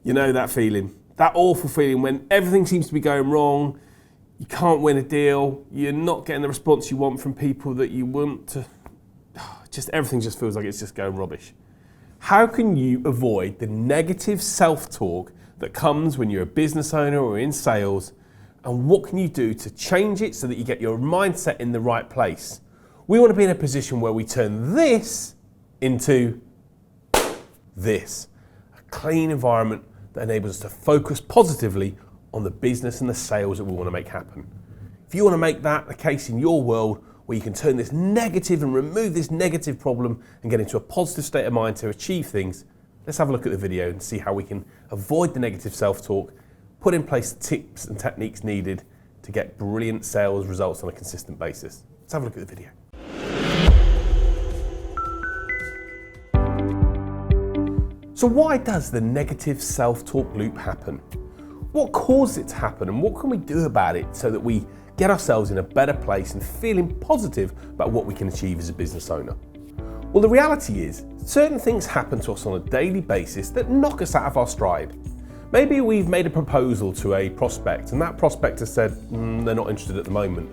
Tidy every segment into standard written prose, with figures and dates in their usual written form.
You know that feeling, that awful feeling when everything seems to be going wrong, you can't win a deal, you're not getting the response you want from people that you want to, just everything just feels like it's just going rubbish. How can you avoid the negative self-talk that comes when you're a business owner or in sales, and what can you do to change it so that you get your mindset in the right place? We want to be in a position where we turn this into this, a clean environment that enables us to focus positively on the business and the sales that we want to make happen. If you want to make that the case in your world, where you can turn this negative and remove this negative problem and get into a positive state of mind to achieve things, let's have a look at the video and see how we can avoid the negative self-talk, put in place the tips and techniques needed to get brilliant sales results on a consistent basis. Let's have a look at the video. So why does the negative self-talk loop happen? What causes it to happen, and what can we do about it so that we get ourselves in a better place and feeling positive about what we can achieve as a business owner? Well, the reality is, certain things happen to us on a daily basis that knock us out of our stride. Maybe we've made a proposal to a prospect and that prospect has said they're not interested at the moment.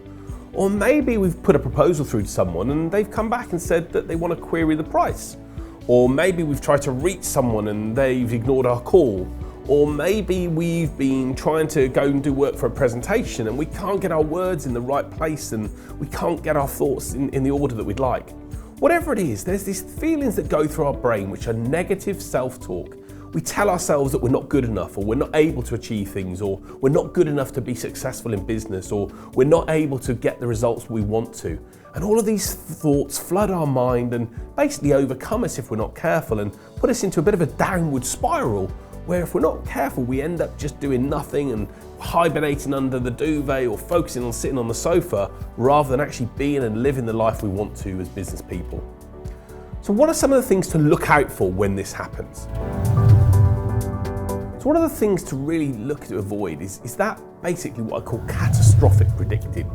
Or maybe we've put a proposal through to someone and they've come back and said that they want to query the price. Or maybe we've tried to reach someone and they've ignored our call. Or maybe we've been trying to go and do work for a presentation and we can't get our words in the right place and we can't get our thoughts in the order that we'd like. Whatever it is, there's these feelings that go through our brain which are negative self-talk. We tell ourselves that we're not good enough, or we're not able to achieve things, or we're not good enough to be successful in business, or we're not able to get the results we want to. And all of these thoughts flood our mind and basically overcome us if we're not careful and put us into a bit of a downward spiral where if we're not careful we end up just doing nothing and hibernating under the duvet or focusing on sitting on the sofa rather than actually being and living the life we want to as business people. So what are some of the things to look out for when this happens? So one of the things to really look to avoid is that basically what I call catastrophic predicting.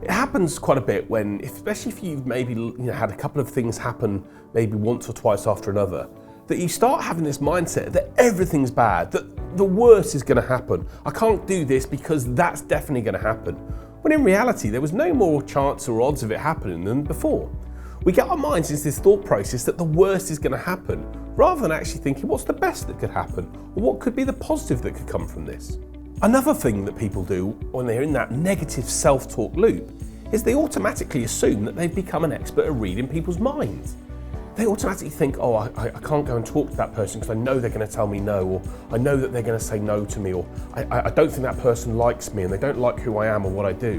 It happens quite a bit when, especially if you've maybe had a couple of things happen maybe once or twice after another, that you start having this mindset that everything's bad, that the worst is going to happen. I can't do this because that's definitely going to happen. When in reality, there was no more chance or odds of it happening than before. We get our minds into this thought process that the worst is going to happen, rather than actually thinking what's the best that could happen, or what could be the positive that could come from this. Another thing that people do when they're in that negative self-talk loop is they automatically assume that they've become an expert at reading people's minds. They automatically think, oh, I can't go and talk to that person because I know they're going to tell me no, or I know that they're going to say no to me, or I don't think that person likes me and they don't like who I am or what I do.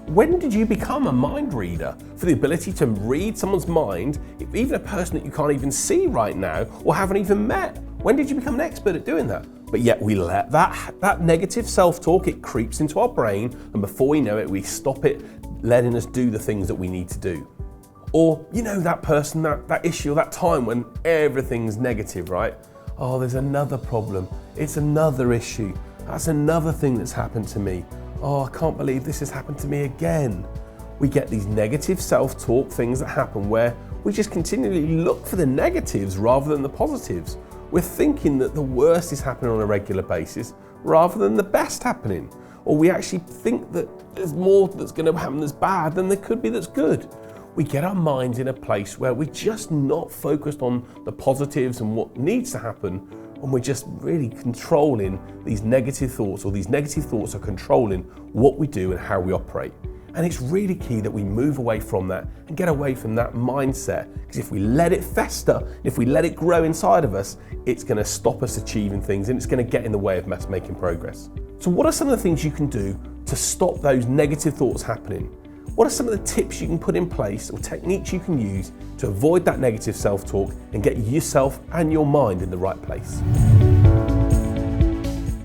When did you become a mind reader for the ability to read someone's mind, even a person that you can't even see right now or haven't even met? When did you become an expert at doing that? But yet we let that negative self-talk, it creeps into our brain, and before we know it, we stop it letting us do the things that we need to do. Or, that person, that issue, that time when everything's negative, right? Oh, there's another problem. It's another issue. That's another thing that's happened to me. Oh, I can't believe this has happened to me again. We get these negative self-talk things that happen where we just continually look for the negatives rather than the positives. We're thinking that the worst is happening on a regular basis rather than the best happening. Or we actually think that there's more that's going to happen that's bad than there could be that's good. We get our minds in a place where we're just not focused on the positives and what needs to happen, and we're just really controlling these negative thoughts, or these negative thoughts are controlling what we do and how we operate. And it's really key that we move away from that and get away from that mindset, because if we let it fester, if we let it grow inside of us, it's going to stop us achieving things and it's going to get in the way of us making progress. So what are some of the things you can do to stop those negative thoughts happening? What are some of the tips you can put in place or techniques you can use to avoid that negative self-talk and get yourself and your mind in the right place?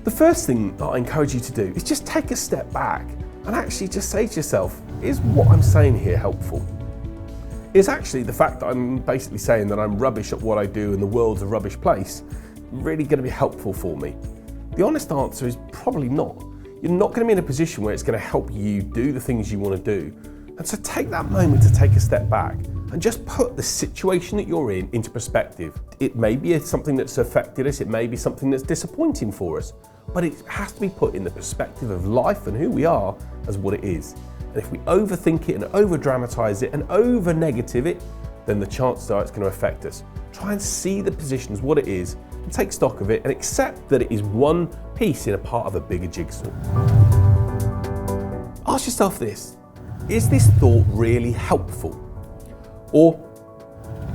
The first thing that I encourage you to do is just take a step back and actually just say to yourself, is what I'm saying here helpful? Is actually the fact that I'm basically saying that I'm rubbish at what I do and the world's a rubbish place really going to be helpful for me? The honest answer is probably not. You're not going to be in a position where it's going to help you do the things you want to do. And so take that moment to take a step back and just put the situation that you're in into perspective. It may be something that's affected us, it may be something that's disappointing for us, but it has to be put in the perspective of life and who we are as what it is. And if we overthink it and over-dramatize it and over-negative it, then the chances are it's going to affect us. Try and see the position as what it is and take stock of it and accept that it is one piece in a part of a bigger jigsaw. Ask yourself this: is this thought really helpful? Or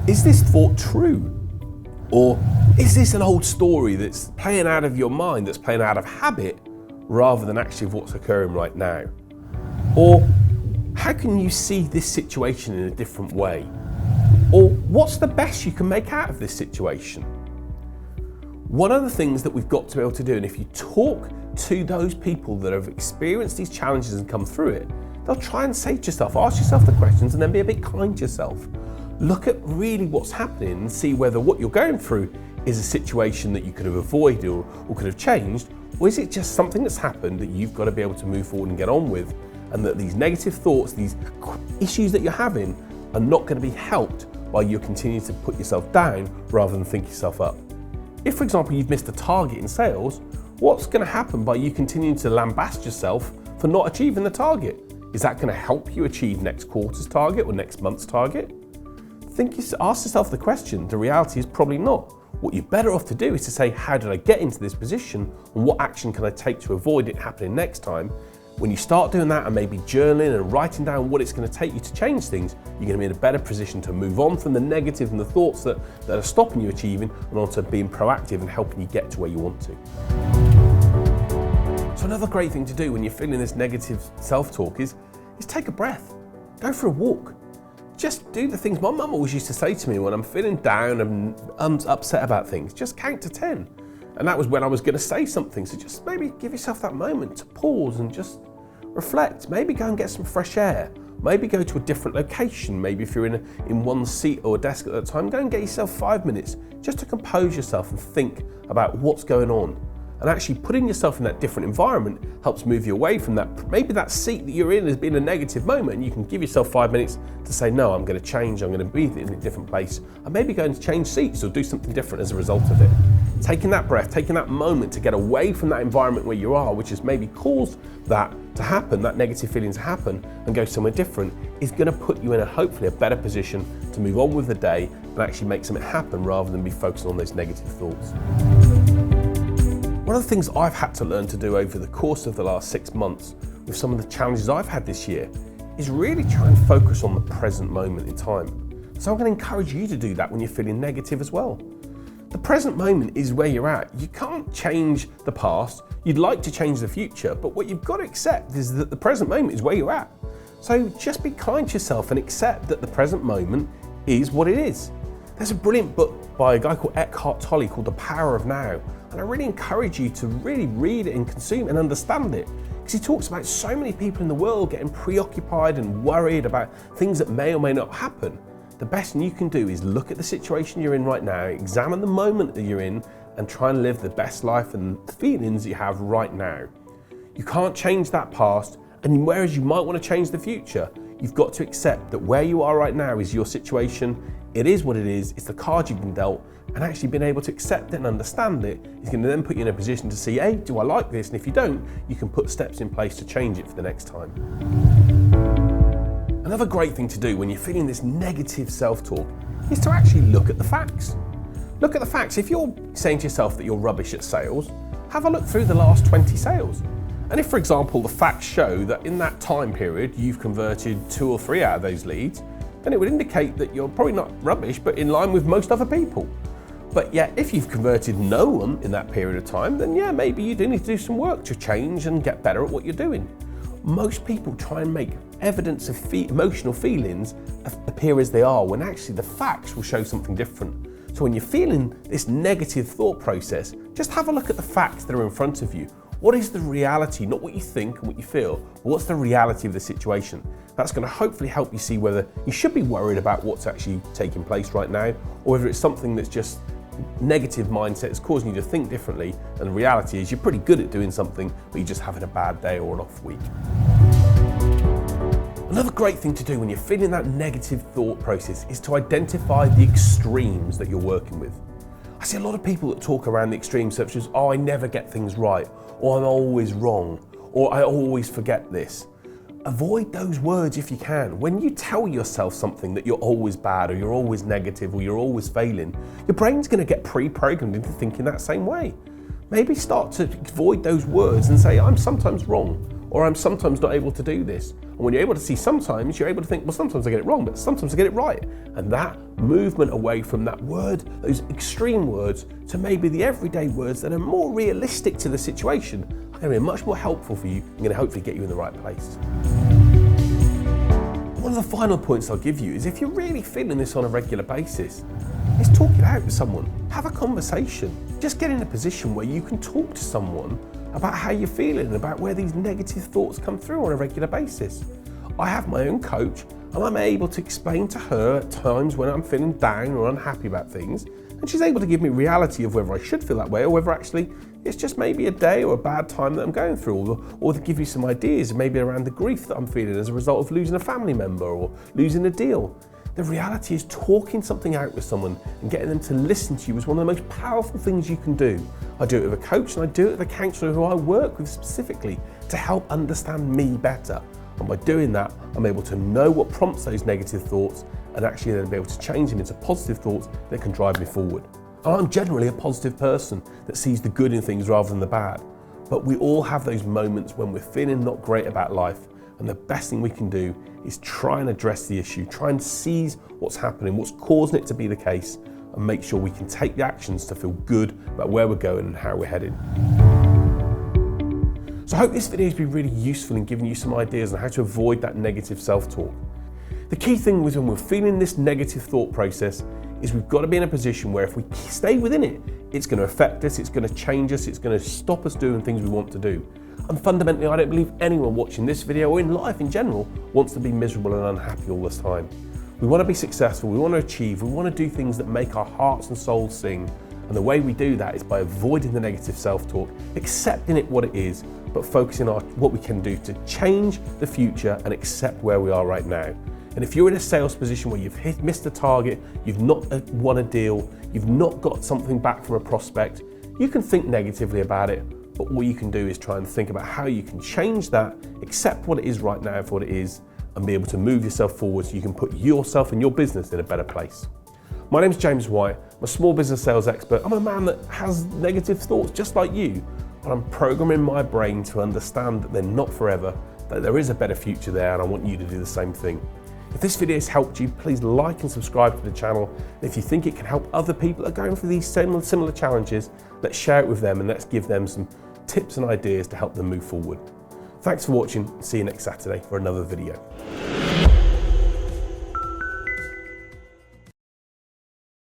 is this thought true? Or is this an old story that's playing out of your mind, that's playing out of habit rather than actually what's occurring right now? Or how can you see this situation in a different way? Or what's the best you can make out of this situation? One of the things that we've got to be able to do, and if you talk to those people that have experienced these challenges and come through it, they'll try and say to yourself, ask yourself the questions and then be a bit kind to yourself. Look at really what's happening and see whether what you're going through is a situation that you could have avoided or could have changed, or is it just something that's happened that you've got to be able to move forward and get on with, and that these negative thoughts, these issues that you're having are not going to be helped by you continuing to put yourself down rather than think yourself up. If, for example, you've missed a target in sales, what's going to happen by you continuing to lambast yourself for not achieving the target? Is that going to help you achieve next quarter's target or next month's target? Ask yourself the question. The reality is probably not. What you're better off to do is to say, how did I get into this position and what action can I take to avoid it happening next time? When you start doing that and maybe journaling and writing down what it's going to take you to change things, you're going to be in a better position to move on from the negative and the thoughts that are stopping you achieving and onto being proactive and helping you get to where you want to. So another great thing to do when you're feeling this negative self-talk is take a breath. Go for a walk. Just do the things my mum always used to say to me when I'm feeling down and I'm upset about things. Just count to 10. And that was when I was going to say something. So just maybe give yourself that moment to pause and just reflect. Maybe go and get some fresh air. Maybe go to a different location. Maybe if you're in one seat or desk at the time, go and get yourself 5 minutes just to compose yourself and think about what's going on. And actually putting yourself in that different environment helps move you away from that. Maybe that seat that you're in has been a negative moment and you can give yourself 5 minutes to say, no, I'm going to change, I'm going to be in a different place. And maybe go and change seats or do something different as a result of it. Taking that breath, taking that moment to get away from that environment where you are, which has maybe caused that to happen, that negative feeling to happen, and go somewhere different, is going to put you in hopefully a better position to move on with the day and actually make something happen rather than be focusing on those negative thoughts. One of the things I've had to learn to do over the course of the last 6 months with some of the challenges I've had this year is really try and focus on the present moment in time. So I'm going to encourage you to do that when you're feeling negative as well. The present moment is where you're at. You can't change the past. You'd like to change the future, but what you've got to accept is that the present moment is where you're at. So just be kind to yourself and accept that the present moment is what it is. There's a brilliant book by a guy called Eckhart Tolle called The Power of Now. And I really encourage you to really read it and consume and understand it. Because he talks about so many people in the world getting preoccupied and worried about things that may or may not happen. The best thing you can do is look at the situation you're in right now, examine the moment that you're in, and try and live the best life and feelings you have right now. You can't change that past, and whereas you might want to change the future, you've got to accept that where you are right now is your situation. It is what it is, it's the card you've been dealt, and actually being able to accept it and understand it is going to then put you in a position to see, hey, do I like this? And if you don't, you can put steps in place to change it for the next time. Another great thing to do when you're feeling this negative self-talk is to actually look at the facts. Look at the facts. If you're saying to yourself that you're rubbish at sales, have a look through the last 20 sales. And if, for example, the facts show that in that time period you've converted 2 or 3 out of those leads, then it would indicate that you're probably not rubbish, but in line with most other people. But yet, if you've converted no one in that period of time, then yeah, maybe you do need to do some work to change and get better at what you're doing. Most people try and make evidence of emotional feelings appear as they are, when actually the facts will show something different. So when you're feeling this negative thought process, just have a look at the facts that are in front of you. What is the reality, not what you think and what you feel, but what's the reality of the situation? That's going to hopefully help you see whether you should be worried about what's actually taking place right now, or whether it's something that's just negative mindset that's causing you to think differently, and the reality is you're pretty good at doing something, but you're just having a bad day or an off week. Another great thing to do when you're feeling that negative thought process is to identify the extremes that you're working with. I see a lot of people that talk around the extremes such as, oh, I never get things right, or I'm always wrong, or I always forget this. Avoid those words if you can. When you tell yourself something that you're always bad, or you're always negative, or you're always failing, your brain's going to get pre-programmed into thinking that same way. Maybe start to avoid those words and say, I'm sometimes wrong, or I'm sometimes not able to do this. And when you're able to see sometimes, you're able to think, well, sometimes I get it wrong, but sometimes I get it right. And that movement away from that word, those extreme words, to maybe the everyday words that are more realistic to the situation, are going to be much more helpful for you and going to hopefully get you in the right place. One of the final points I'll give you is if you're really feeling this on a regular basis, is talk it out with someone. Have a conversation. Just get in a position where you can talk to someone about how you're feeling and about where these negative thoughts come through on a regular basis. I have my own coach and I'm able to explain to her at times when I'm feeling down or unhappy about things, and she's able to give me reality of whether I should feel that way or whether actually it's just maybe a day or a bad time that I'm going through, or to give you some ideas maybe around the grief that I'm feeling as a result of losing a family member or losing a deal. The reality is talking something out with someone and getting them to listen to you is one of the most powerful things you can do. I do it with a coach and I do it with a counsellor who I work with specifically to help understand me better. And by doing that, I'm able to know what prompts those negative thoughts and actually then be able to change them into positive thoughts that can drive me forward. And I'm generally a positive person that sees the good in things rather than the bad. But we all have those moments when we're feeling not great about life. And the best thing we can do is try and address the issue, try and seize what's happening, what's causing it to be the case, and make sure we can take the actions to feel good about where we're going and how we're headed. So I hope this video has been really useful in giving you some ideas on how to avoid that negative self-talk. The key thing was when we're feeling this negative thought process is we've got to be in a position where if we stay within it, it's going to affect us, it's going to change us, it's going to stop us doing things we want to do. And fundamentally, I don't believe anyone watching this video or in life in general wants to be miserable and unhappy all the time. We want to be successful, we want to achieve, we want to do things that make our hearts and souls sing. And the way we do that is by avoiding the negative self-talk, accepting it what it is, but focusing on what we can do to change the future and accept where we are right now. And if you're in a sales position where you've missed a target, you've not won a deal, you've not got something back from a prospect, you can think negatively about it. But what you can do is try and think about how you can change that, accept what it is right now for what it is, and be able to move yourself forward so you can put yourself and your business in a better place. My name is James White. I'm a small business sales expert. I'm a man that has negative thoughts just like you, but I'm programming my brain to understand that they're not forever, that there is a better future there, and I want you to do the same thing. If this video has helped you, please like and subscribe to the channel. And if you think it can help other people that are going through these similar challenges, let's share it with them and let's give them some tips and ideas to help them move forward. Thanks for watching. See you next Saturday for another video.